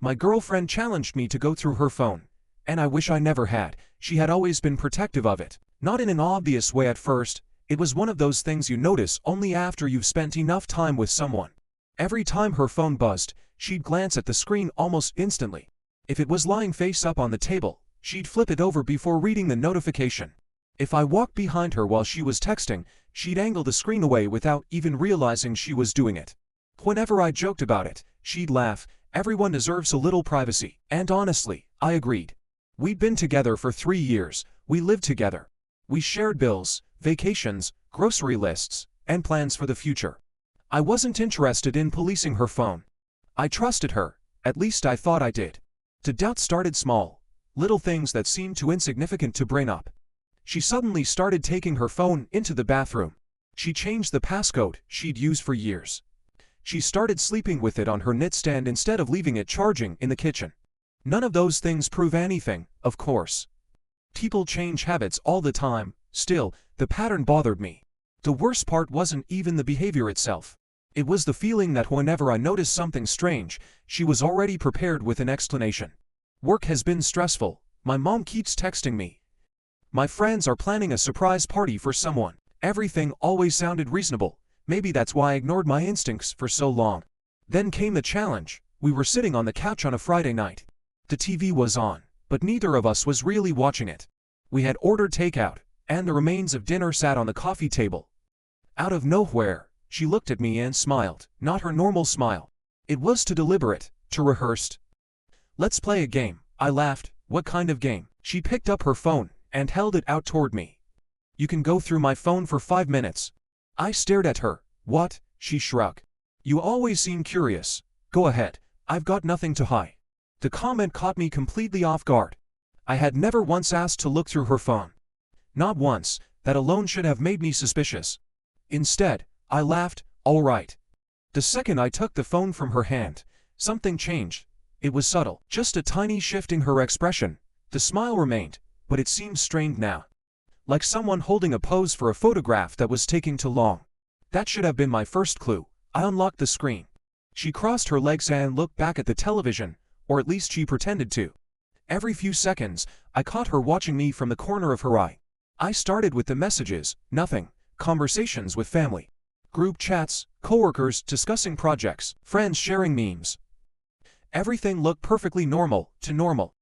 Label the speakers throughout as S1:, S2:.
S1: My girlfriend challenged me to go through her phone, and I wish I never had. She had always been protective of it. Not in an obvious way at first. It was one of those things you notice only after you've spent enough time with someone. Every time her phone buzzed, she'd glance at the screen almost instantly. If it was lying face up on the table, she'd flip it over before reading the notification. If I walked behind her while she was texting, she'd angle the screen away without even realizing she was doing it. Whenever I joked about it, she'd laugh. Everyone deserves a little privacy. And honestly, I agreed. We'd been together for 3 years. We lived together. We shared bills, vacations, grocery lists, and plans for the future. I wasn't interested in policing her phone. I trusted her, at least I thought I did. The doubt started small, little things that seemed too insignificant to bring up. She suddenly started taking her phone into the bathroom. She changed the passcode she'd used for years. She started sleeping with it on her nightstand instead of leaving it charging in the kitchen. None of those things prove anything, of course. People change habits all the time. Still, the pattern bothered me. The worst part wasn't even the behavior itself. It was the feeling that whenever I noticed something strange, she was already prepared with an explanation. Work has been stressful. My mom keeps texting me. My friends are planning a surprise party for someone. Everything always sounded reasonable. Maybe that's why I ignored my instincts for so long. Then came the challenge. We were sitting on the couch on a Friday night. The TV was on, but neither of us was really watching it. We had ordered takeout, and the remains of dinner sat on the coffee table. Out of nowhere, she looked at me and smiled. Not her normal smile. It was too deliberate, too rehearsed. "Let's play a game," I laughed. "What kind of game?" She picked up her phone and held it out toward me. "You can go through my phone for 5 minutes. I stared at her. "What?" She shrugged. "You always seem curious. Go ahead. I've got nothing to hide." The comment caught me completely off guard. I had never once asked to look through her phone. Not once. That alone should have made me suspicious. Instead, I laughed. "All right." The second I took the phone from her hand, something changed. It was subtle, just a tiny shift in her expression. The smile remained, but it seemed strained now. Like someone holding a pose for a photograph that was taking too long. That should have been my first clue. I unlocked the screen. She crossed her legs and looked back at the television, or at least she pretended to. Every few seconds, I caught her watching me from the corner of her eye. I started with the messages, nothing, conversations with family. Group chats, coworkers discussing projects, friends sharing memes. Everything looked perfectly normal to normal.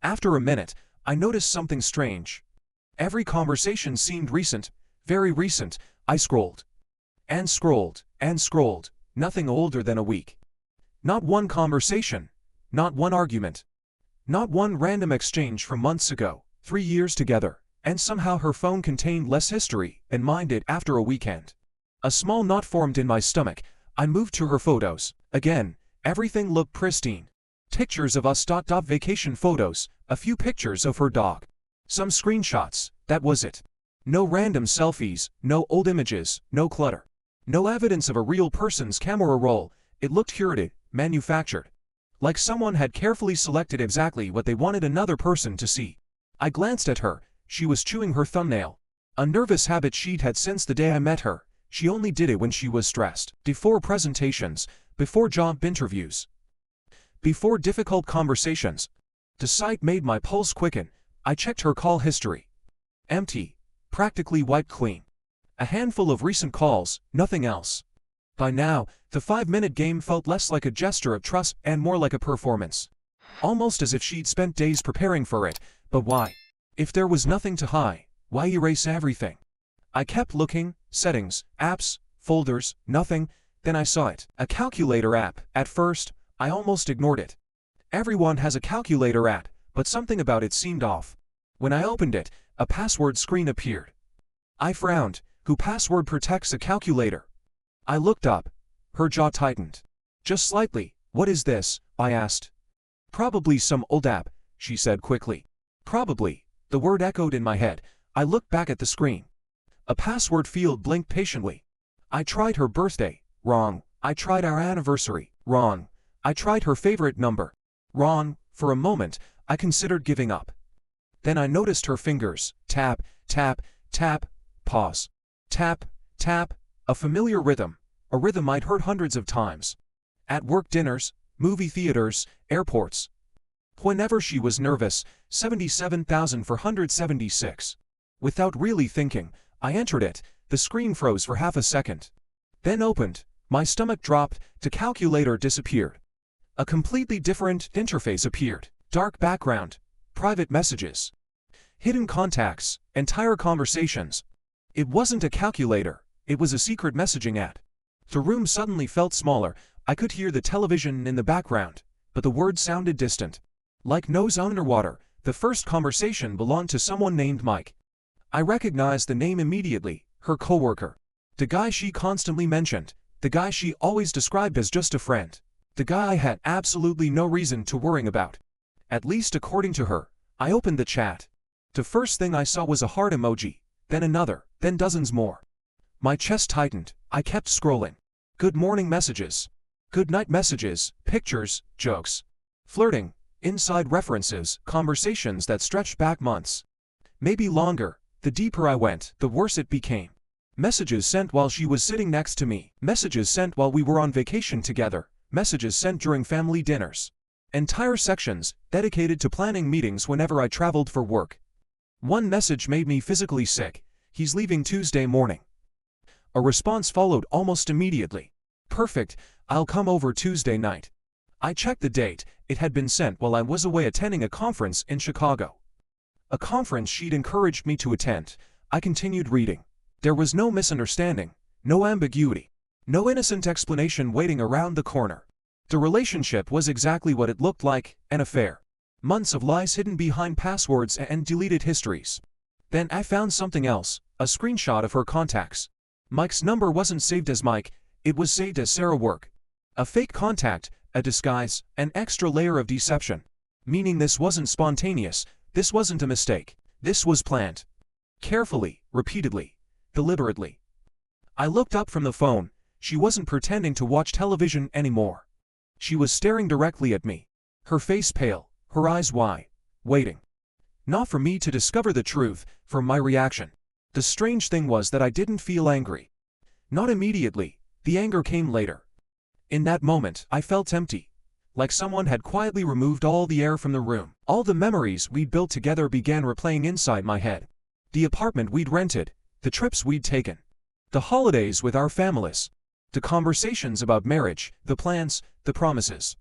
S1: After a minute, I noticed something strange. Every conversation seemed recent, very recent. I scrolled. And scrolled, and scrolled. Nothing older than a week. Not one conversation. Not one argument. Not one random exchange from months ago. 3 years together. And somehow her phone contained less history than mine did after a weekend. A small knot formed in my stomach. I moved to her photos. Again, everything looked pristine. Pictures of us. Vacation photos, a few pictures of her dog. Some screenshots, that was it. No random selfies, no old images, no clutter. No evidence of a real person's camera roll. It looked curated, manufactured. Like someone had carefully selected exactly what they wanted another person to see. I glanced at her. She was chewing her thumbnail. A nervous habit she'd had since the day I met her. She only did it when she was stressed. Before presentations, before job interviews, before difficult conversations. The sight made my pulse quicken. I checked her call history. Empty. Practically wiped clean. A handful of recent calls, nothing else. By now, the 5-minute game felt less like a gesture of trust and more like a performance. Almost as if she'd spent days preparing for it. But why? If there was nothing to hide, why erase everything? I kept looking, settings, apps, folders, nothing. Then I saw it. A calculator app. At first, I almost ignored it. Everyone has a calculator app, but something about it seemed off. When I opened it, a password screen appeared. I frowned. Who password protects a calculator? I looked up. Her jaw tightened. Just slightly. "What is this?" I asked. "Probably some old app," she said quickly. "Probably." The word echoed in my head. I looked back at the screen. A password field blinked patiently. I tried her birthday. Wrong. I tried our anniversary. Wrong. I tried her favorite number. Wrong. For a moment, I considered giving up. Then I noticed her fingers. Tap, tap, tap, pause. Tap, tap, a familiar rhythm. A rhythm I'd heard hundreds of times. At work dinners, movie theaters, airports. Whenever she was nervous, 77,476. Without really thinking, I entered it. The screen froze for half a second. Then opened. My stomach dropped. The calculator disappeared. A completely different interface appeared. Dark background. Private messages. Hidden contacts. Entire conversations. It wasn't a calculator. It was a secret messaging ad. The room suddenly felt smaller. I could hear the television in the background, but the words sounded distant. Like nose underwater, the first conversation belonged to someone named Mike. I recognized the name immediately, her coworker. The guy she constantly mentioned. The guy she always described as just a friend. The guy I had absolutely no reason to worry about. At least according to her. I opened the chat. The first thing I saw was a heart emoji, then another, then dozens more. My chest tightened. I kept scrolling. Good morning messages. Good night messages, pictures, jokes. Flirting, inside references, conversations that stretched back months. Maybe longer. The deeper I went, the worse it became. Messages sent while she was sitting next to me. Messages sent while we were on vacation together. Messages sent during family dinners. Entire sections dedicated to planning meetings whenever I traveled for work. One message made me physically sick. He's leaving Tuesday morning. A response followed almost immediately. Perfect, I'll come over Tuesday night. I checked the date. It had been sent while I was away attending a conference in Chicago. A conference she'd encouraged me to attend. I continued reading. There was no misunderstanding, no ambiguity, no innocent explanation waiting around the corner. The relationship was exactly what it looked like, an affair. Months of lies hidden behind passwords and deleted histories. Then I found something else, a screenshot of her contacts. Mike's number wasn't saved as Mike, it was saved as Sarah Work. A fake contact, a disguise, an extra layer of deception. Meaning this wasn't spontaneous, this wasn't a mistake, this was planned. Carefully, repeatedly, deliberately. I looked up from the phone. She wasn't pretending to watch television anymore. She was staring directly at me. Her face pale, her eyes wide, waiting. Not for me to discover the truth, for my reaction. The strange thing was that I didn't feel angry. Not immediately, the anger came later. In that moment, I felt empty. Like someone had quietly removed all the air from the room. All the memories we'd built together began replaying inside my head. The apartment we'd rented, the trips we'd taken, the holidays with our families, the conversations about marriage, the plans, the promises.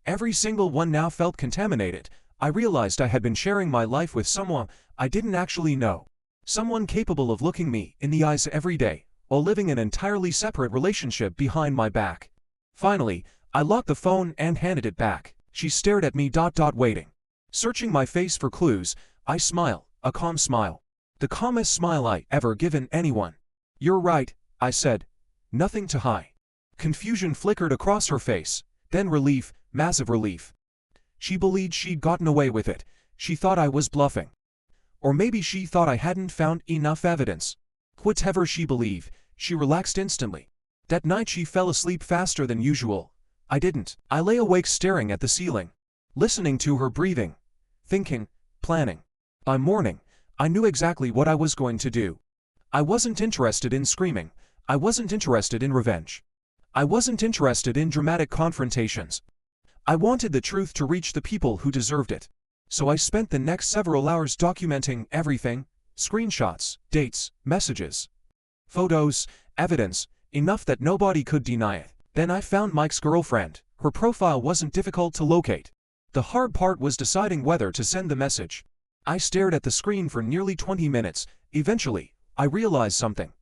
S1: Every single one now felt contaminated. I realized I had been sharing my life with someone I didn't actually know. Someone capable of looking me in the eyes every day, while living an entirely separate relationship behind my back. Finally, I locked the phone and handed it back. She stared at me waiting. Searching my face for clues, I smiled, a calm smile. The calmest smile I ever given anyone. You're right, I said. Nothing to hide. Confusion flickered across her face, then relief, massive relief. She believed she'd gotten away with it. She thought I was bluffing. Or maybe she thought I hadn't found enough evidence. Whatever she believed, she relaxed instantly. That night she fell asleep faster than usual. I didn't. I lay awake staring at the ceiling, listening to her breathing, thinking, planning. By morning, I knew exactly what I was going to do. I wasn't interested in screaming. I wasn't interested in revenge. I wasn't interested in dramatic confrontations. I wanted the truth to reach the people who deserved it. So I spent the next several hours documenting everything, screenshots, dates, messages, photos, evidence, enough that nobody could deny it. Then I found Mike's girlfriend. Her profile wasn't difficult to locate. The hard part was deciding whether to send the message. I stared at the screen for nearly 20 minutes. Eventually, I realized something.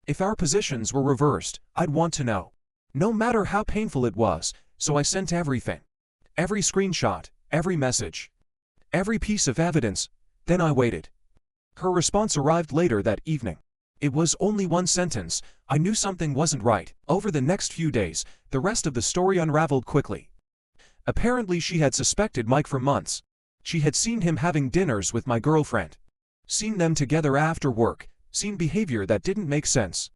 S1: If our positions were reversed, I'd want to know. No matter how painful it was, so I sent everything. Every screenshot, every message, every piece of evidence. Then I waited. Her response arrived later that evening. It was only one sentence. I knew something wasn't right. Over the next few days, the rest of the story unraveled quickly. Apparently she had suspected Mike for months. She had seen him having dinners with my girlfriend. Seen them together after work. Seen behavior that didn't make sense.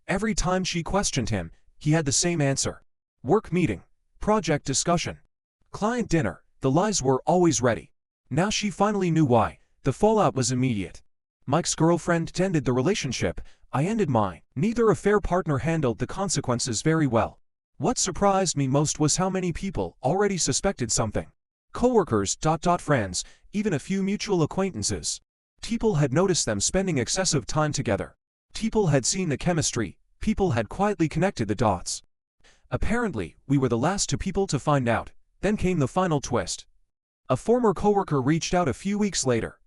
S1: Every time she questioned him, he had the same answer. Work meeting. Project discussion. Client dinner. The lies were always ready. Now she finally knew why. The fallout was immediate. Mike's girlfriend ended the relationship. I ended mine. Neither affair partner handled the consequences very well. What surprised me most was how many people already suspected something. Coworkers, friends, even a few mutual acquaintances. People had noticed them spending excessive time together. People had seen the chemistry. People had quietly connected the dots. Apparently, we were the last two people to find out. Then came the final twist. A former coworker reached out a few weeks later.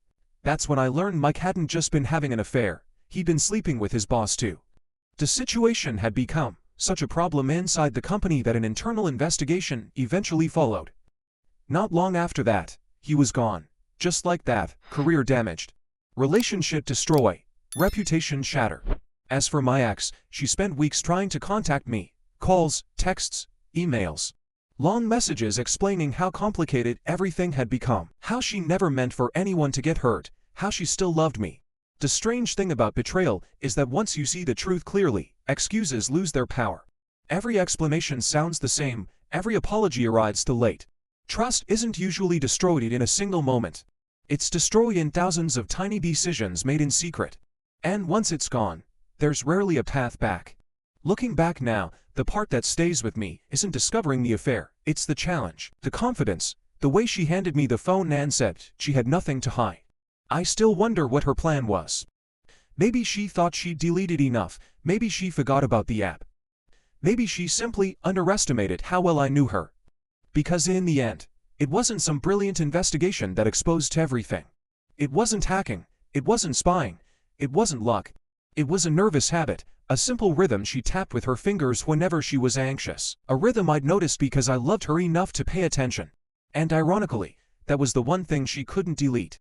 S1: That's when I learned Mike hadn't just been having an affair, he'd been sleeping with his boss too. The situation had become such a problem inside the company that an internal investigation eventually followed. Not long after that, he was gone. Just like that, career damaged. Relationship destroyed. Reputation shattered. As for my ex, she spent weeks trying to contact me. Calls, texts, emails. Long messages explaining how complicated everything had become. How she never meant for anyone to get hurt. How she still loved me. The strange thing about betrayal is that once you see the truth clearly, excuses lose their power. Every explanation sounds the same. Every apology arrives too late. Trust isn't usually destroyed in a single moment. It's destroyed in thousands of tiny decisions made in secret. And once it's gone, there's rarely a path back. Looking back now, the part that stays with me isn't discovering the affair, it's the challenge, the confidence, the way she handed me the phone and said she had nothing to hide. I still wonder what her plan was. Maybe she thought she'd deleted enough, maybe she forgot about the app. Maybe she simply underestimated how well I knew her. Because in the end, it wasn't some brilliant investigation that exposed everything. It wasn't hacking, it wasn't spying, it wasn't luck. It was a nervous habit, a simple rhythm she tapped with her fingers whenever she was anxious. A rhythm I'd noticed because I loved her enough to pay attention. And ironically, that was the one thing she couldn't delete.